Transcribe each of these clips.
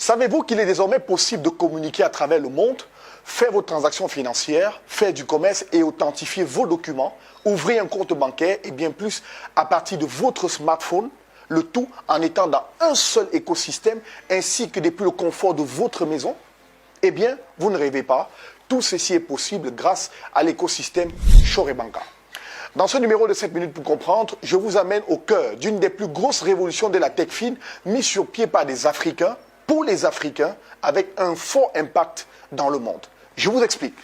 Savez-vous qu'il est désormais possible de communiquer à travers le monde, faire vos transactions financières, faire du commerce et authentifier vos documents, ouvrir un compte bancaire et bien plus à partir de votre smartphone, le tout en étant dans un seul écosystème ainsi que depuis le confort de votre maison? Eh bien, vous ne rêvez pas, tout ceci est possible grâce à l'écosystème Chorebanka. Dans ce numéro de 7 minutes pour comprendre, je vous amène au cœur d'une des plus grosses révolutions de la tech fine mise sur pied par des Africains, pour les Africains, avec un fort impact dans le monde. Je vous explique.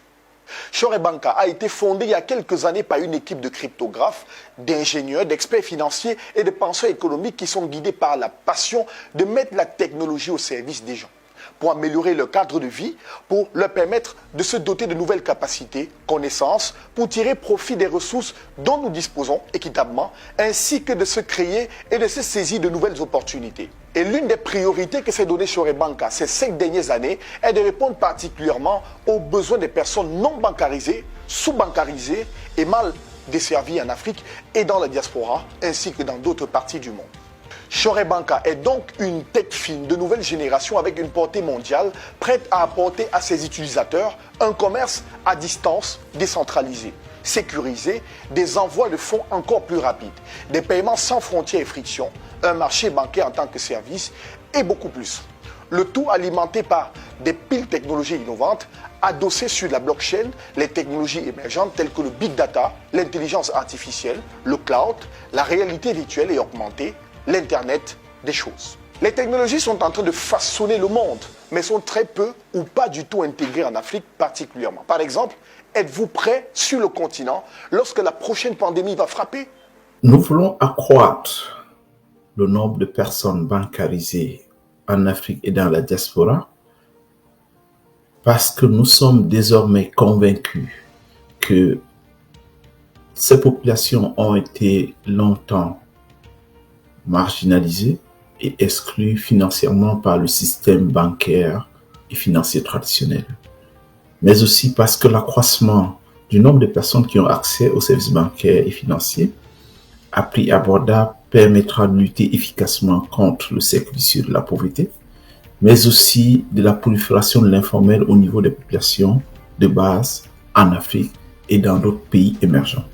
Chorebanka a été fondé il y a quelques années par une équipe de cryptographes, d'ingénieurs, d'experts financiers et de penseurs économiques qui sont guidés par la passion de mettre la technologie au service des gens, pour améliorer leur cadre de vie, pour leur permettre de se doter de nouvelles capacités, connaissances, pour tirer profit des ressources dont nous disposons équitablement, ainsi que de se créer et de se saisir de nouvelles opportunités. Et l'une des priorités que s'est donnée Chorebanka ces 5 dernières années est de répondre particulièrement aux besoins des personnes non bancarisées, sous-bancarisées et mal desservies en Afrique et dans la diaspora, ainsi que dans d'autres parties du monde. Chorebanka est donc une tech fine de nouvelle génération avec une portée mondiale, prête à apporter à ses utilisateurs un commerce à distance décentralisé, sécurisé, des envois de fonds encore plus rapides, des paiements sans frontières et frictions, un marché bancaire en tant que service et beaucoup plus. Le tout alimenté par des piles technologies innovantes, adossées sur la blockchain, les technologies émergentes telles que le big data, l'intelligence artificielle, le cloud, la réalité virtuelle et augmentée, l'Internet des choses. Les technologies sont en train de façonner le monde, mais sont très peu ou pas du tout intégrées en Afrique particulièrement. Par exemple, êtes-vous prêt sur le continent lorsque la prochaine pandémie va frapper? Nous voulons accroître le nombre de personnes bancarisées en Afrique et dans la diaspora parce que nous sommes désormais convaincus que ces populations ont été longtemps marginalisées et exclues financièrement par le système bancaire et financier traditionnel, mais aussi parce que l'accroissement du nombre de personnes qui ont accès aux services bancaires et financiers à prix abordable permettra de lutter efficacement contre le cercle vicieux de la pauvreté, mais aussi de la prolifération de l'informel au niveau des populations de base en Afrique et dans d'autres pays émergents.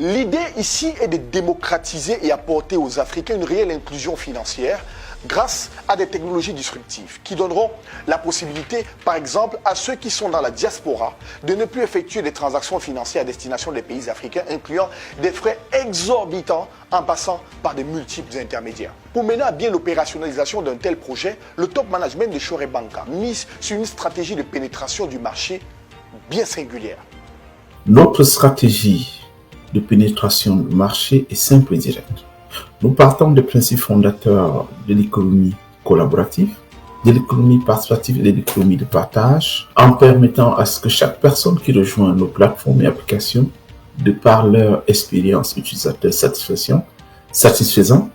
L'idée ici est de démocratiser et apporter aux Africains une réelle inclusion financière grâce à des technologies disruptives qui donneront la possibilité, par exemple, à ceux qui sont dans la diaspora de ne plus effectuer des transactions financières à destination des pays africains, incluant des frais exorbitants en passant par de multiples intermédiaires. Pour mener à bien l'opérationnalisation d'un tel projet, le top management de Chorebanka mise sur une stratégie de pénétration du marché bien singulière. Notre stratégie de pénétration du marché est simple et directe. Nous partons des principes fondateurs de l'économie collaborative, de l'économie participative et de l'économie de partage, en permettant à ce que chaque personne qui rejoint nos plateformes et applications, de par leur expérience utilisateur satisfaisant,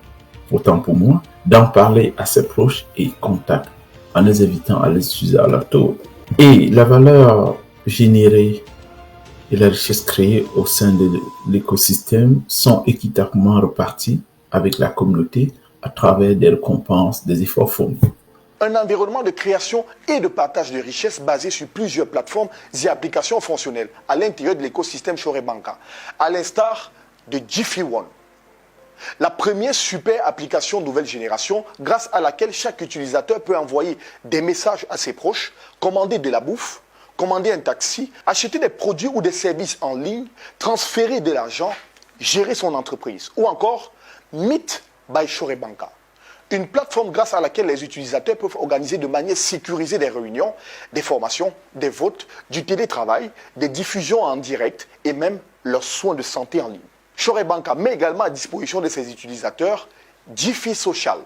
autant pour moi, d'en parler à ses proches et contacts, en les invitant à les utiliser à leur tour. Et la valeur générée et la richesse créée au sein de l'écosystème sont équitablement reparties avec la communauté à travers des récompenses des efforts fournis. Un environnement de création et de partage de richesses basé sur plusieurs plateformes et applications fonctionnelles à l'intérieur de l'écosystème Chorebanka, à l'instar de Jiffy One, la première super application nouvelle génération grâce à laquelle chaque utilisateur peut envoyer des messages à ses proches, commander de la bouffe, commander un taxi, acheter des produits ou des services en ligne, transférer de l'argent, gérer son entreprise ou encore Meet by Chorebanka, une plateforme grâce à laquelle les utilisateurs peuvent organiser de manière sécurisée des réunions, des formations, des votes, du télétravail, des diffusions en direct et même leurs soins de santé en ligne. Chorebanka met également à disposition de ses utilisateurs Jiffy Social,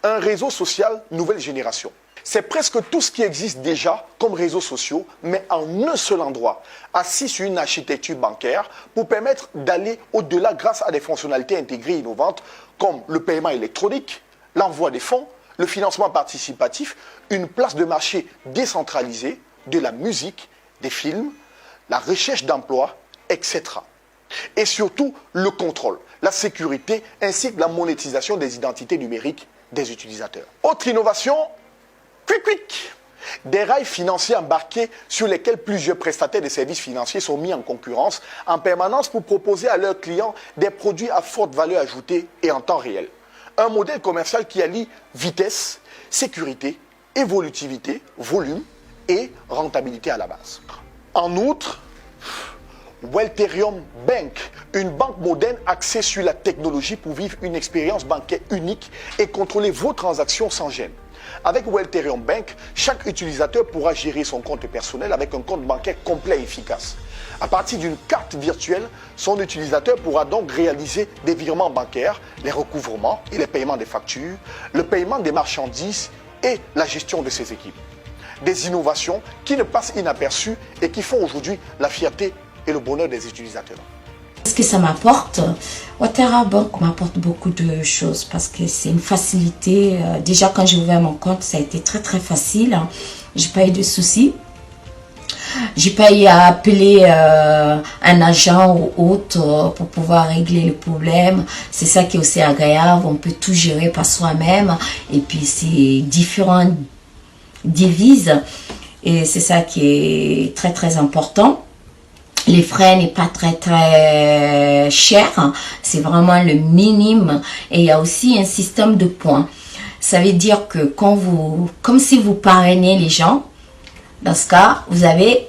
un réseau social nouvelle génération. C'est presque tout ce qui existe déjà comme réseaux sociaux, mais en un seul endroit, assis sur une architecture bancaire pour permettre d'aller au-delà grâce à des fonctionnalités intégrées innovantes comme le paiement électronique, l'envoi des fonds, le financement participatif, une place de marché décentralisée, de la musique, des films, la recherche d'emploi, etc. Et surtout, le contrôle, la sécurité ainsi que la monétisation des identités numériques des utilisateurs. Autre innovation, Quick. Des rails financiers embarqués sur lesquels plusieurs prestataires de services financiers sont mis en concurrence en permanence pour proposer à leurs clients des produits à forte valeur ajoutée et en temps réel. Un modèle commercial qui allie vitesse, sécurité, évolutivité, volume et rentabilité à la base. En outre, Welterium Bank, une banque moderne axée sur la technologie pour vivre une expérience bancaire unique et contrôler vos transactions sans gêne. Avec Welterium Bank, chaque utilisateur pourra gérer son compte personnel avec un compte bancaire complet et efficace. À partir d'une carte virtuelle, son utilisateur pourra donc réaliser des virements bancaires, les recouvrements et les paiements des factures, le paiement des marchandises et la gestion de ses équipes. Des innovations qui ne passent inaperçues et qui font aujourd'hui la fierté et le bonheur des utilisateurs. Ce que ça m'apporte, Welterium Bank m'apporte beaucoup de choses parce que c'est une facilité. Déjà quand j'ai ouvert mon compte, ça a été très facile. J'ai pas eu de soucis. J'ai pas eu à appeler un agent ou autre pour pouvoir régler le problème. C'est ça qui est aussi agréable. On peut tout gérer par soi-même. Et puis c'est différentes devises. Et c'est ça qui est très important. Les frais n'est pas très cher, c'est vraiment le minimum. Et il y a aussi un système de points. Ça veut dire que quand comme si vous parrainez les gens, dans ce cas, vous avez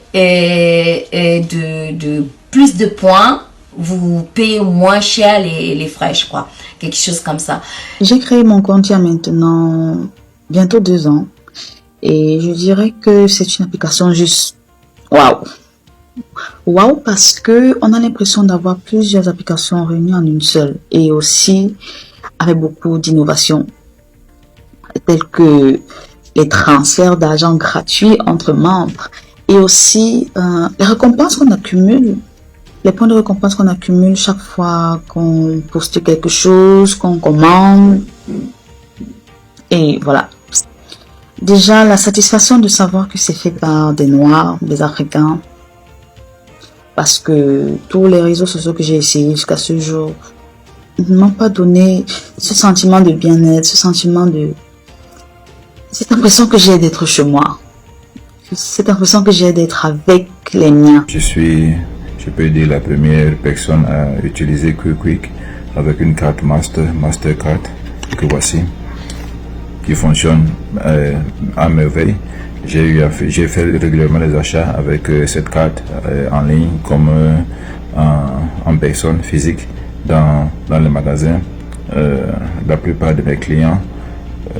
plus de points, vous payez moins cher les frais, je crois. Quelque chose comme ça. J'ai créé mon compte il y a maintenant bientôt 2 ans. Et je dirais que c'est une application juste waouh. Waouh, parce que on a l'impression d'avoir plusieurs applications réunies en une seule et aussi avec beaucoup d'innovations telles que les transferts d'argent gratuits entre membres et aussi les récompenses qu'on accumule, les points de récompense qu'on accumule chaque fois qu'on poste quelque chose, qu'on commande et voilà. Déjà la satisfaction de savoir que c'est fait par des Noirs, des Africains. Parce que tous les réseaux sociaux que j'ai essayés jusqu'à ce jour ne m'ont pas donné ce sentiment de bien-être, cette impression que j'ai d'être chez moi. Cette impression que j'ai d'être avec les miens. Je peux dire, la première personne à utiliser QuickQuick avec une carte Mastercard que voici, qui fonctionne à merveille. J'ai fait régulièrement des achats avec cette carte en ligne comme en personne physique dans les magasins. La plupart de mes clients,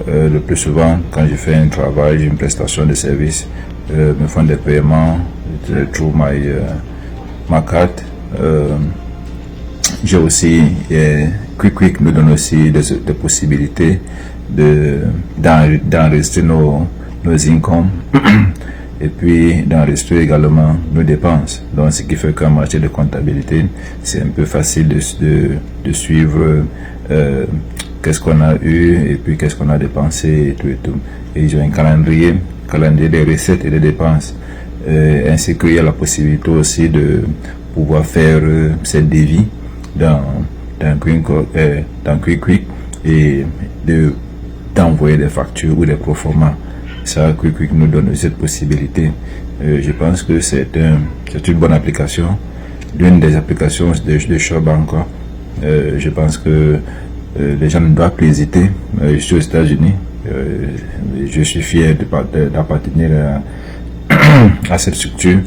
le plus souvent quand je fais un travail, une prestation de service, me font des paiements through ma carte. J'ai aussi QuickQuick nous donne aussi des possibilités d'enregistrer nos incomes et puis d'enregistrer également nos dépenses. Donc ce qui fait qu'en matière de comptabilité, c'est un peu facile de suivre qu'est-ce qu'on a eu et puis qu'est-ce qu'on a dépensé et tout. Et ils ont un calendrier des recettes et des dépenses. Ainsi qu'il y a la possibilité aussi de pouvoir faire cette devis dans QuickQuick et d'envoyer des factures ou des proformas. Ça, QuickQuick nous donne cette possibilité. Je pense que c'est une bonne application, l'une des applications de Shop encore. Je pense que les gens ne doivent plus hésiter. Je suis aux États-Unis. Je suis fier d'appartenir à cette structure.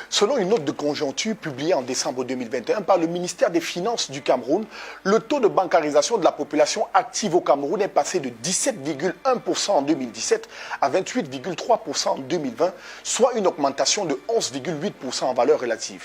Selon une note de conjoncture publiée en décembre 2021 par le ministère des Finances du Cameroun, le taux de bancarisation de la population active au Cameroun est passé de 17,1% en 2017 à 28,3% en 2020, soit une augmentation de 11,8% en valeur relative.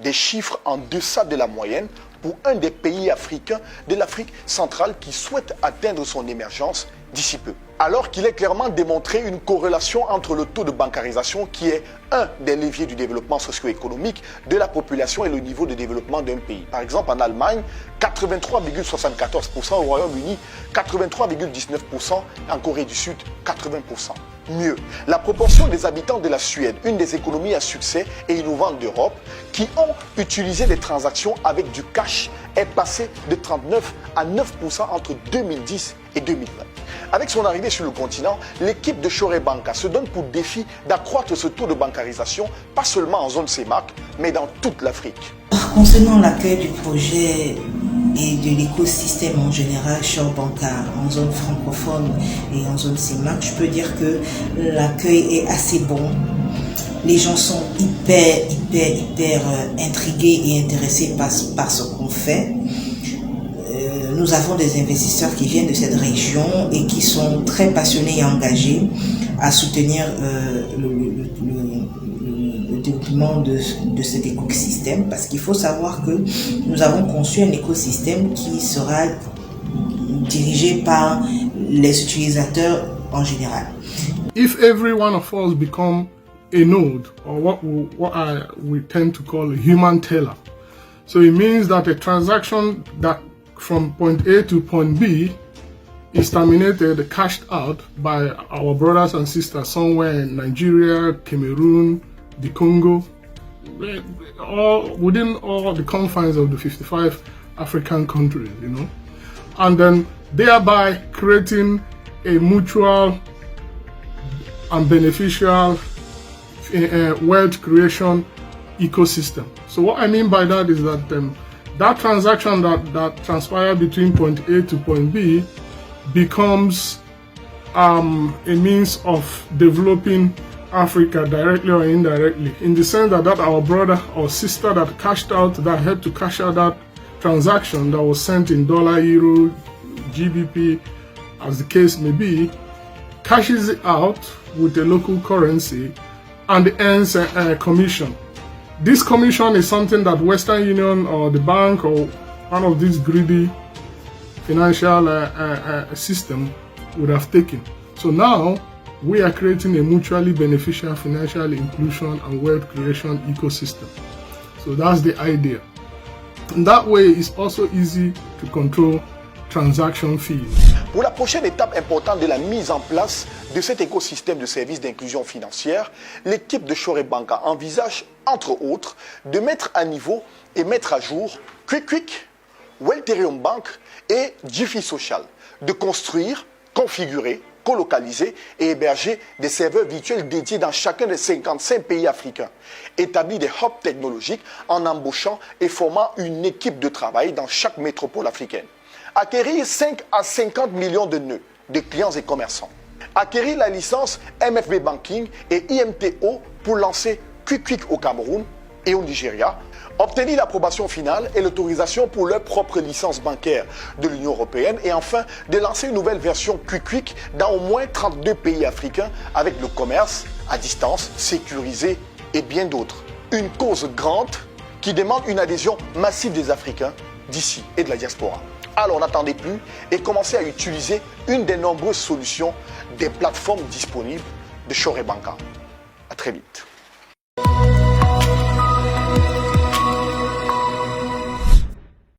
Des chiffres en deçà de la moyenne pour un des pays africains de l'Afrique centrale qui souhaite atteindre son émergence d'ici peu. Alors qu'il est clairement démontré une corrélation entre le taux de bancarisation qui est un des leviers du développement socio-économique de la population et le niveau de développement d'un pays. Par exemple, en Allemagne, 83,74%, au Royaume-Uni, 83,19%, en Corée du Sud, 80%. Mieux, la proportion des habitants de la Suède, une des économies à succès et innovantes d'Europe, qui ont utilisé des transactions avec du cash, est passée de 39 à 9% entre 2010 et 2020. Avec son arrivée sur le continent, l'équipe de Choré Banca se donne pour défi d'accroître ce taux de bancarisation, pas seulement en zone CEMAC, mais dans toute l'Afrique. Concernant l'accueil du projet et de l'écosystème en général Choré Banca en zone francophone et en zone CEMAC, je peux dire que l'accueil est assez bon. Les gens sont hyper intrigués et intéressés par ce qu'on fait. Nous avons des investisseurs qui viennent de cette région et qui sont très passionnés et engagés à soutenir le développement de cet écosystème, parce qu'il faut savoir que nous avons conçu un écosystème qui sera dirigé par les utilisateurs en général. If every one of us become a node, or what we tend to call a human teller, so it means that a transaction that from point A to point B is terminated, cashed out by our brothers and sisters somewhere in Nigeria, Cameroon, the Congo, all within all the confines of the 55 African countries, you know, and then thereby creating a mutual and beneficial wealth creation ecosystem. So what I mean by that is that that transaction that transpired between point A to point B becomes a means of developing Africa directly or indirectly, in the sense that our brother or sister that had to cash out that transaction that was sent in dollar, euro, GBP, as the case may be, cashes it out with a local currency and earns a commission. This commission is something that Western Union or the bank or one of these greedy financial system would have taken. So now we are creating a mutually beneficial financial inclusion and wealth creation ecosystem. So that's the idea. And that way it's also easy to control transaction fees. Pour la prochaine étape importante de la mise en place de cet écosystème de services d'inclusion financière, l'équipe de Choré Banca envisage, entre autres, de mettre à niveau et mettre à jour QuickQuick, Welterium Bank et Jiffy Social, de construire, configurer, colocaliser et héberger des serveurs virtuels dédiés dans chacun des 55 pays africains, établir des hubs technologiques en embauchant et formant une équipe de travail dans chaque métropole africaine, acquérir 5 à 50 millions de nœuds de clients et commerçants, acquérir la licence MFB Banking et IMTO pour lancer QuickQuick au Cameroun et au Nigeria, obtenir l'approbation finale et l'autorisation pour leur propre licence bancaire de l'Union européenne et enfin de lancer une nouvelle version QuickQuick dans au moins 32 pays africains avec le commerce à distance, sécurisé et bien d'autres. Une cause grande qui demande une adhésion massive des Africains d'ici et de la diaspora. Alors n'attendez plus et commencez à utiliser une des nombreuses solutions des plateformes disponibles de Choré Banca. À très vite.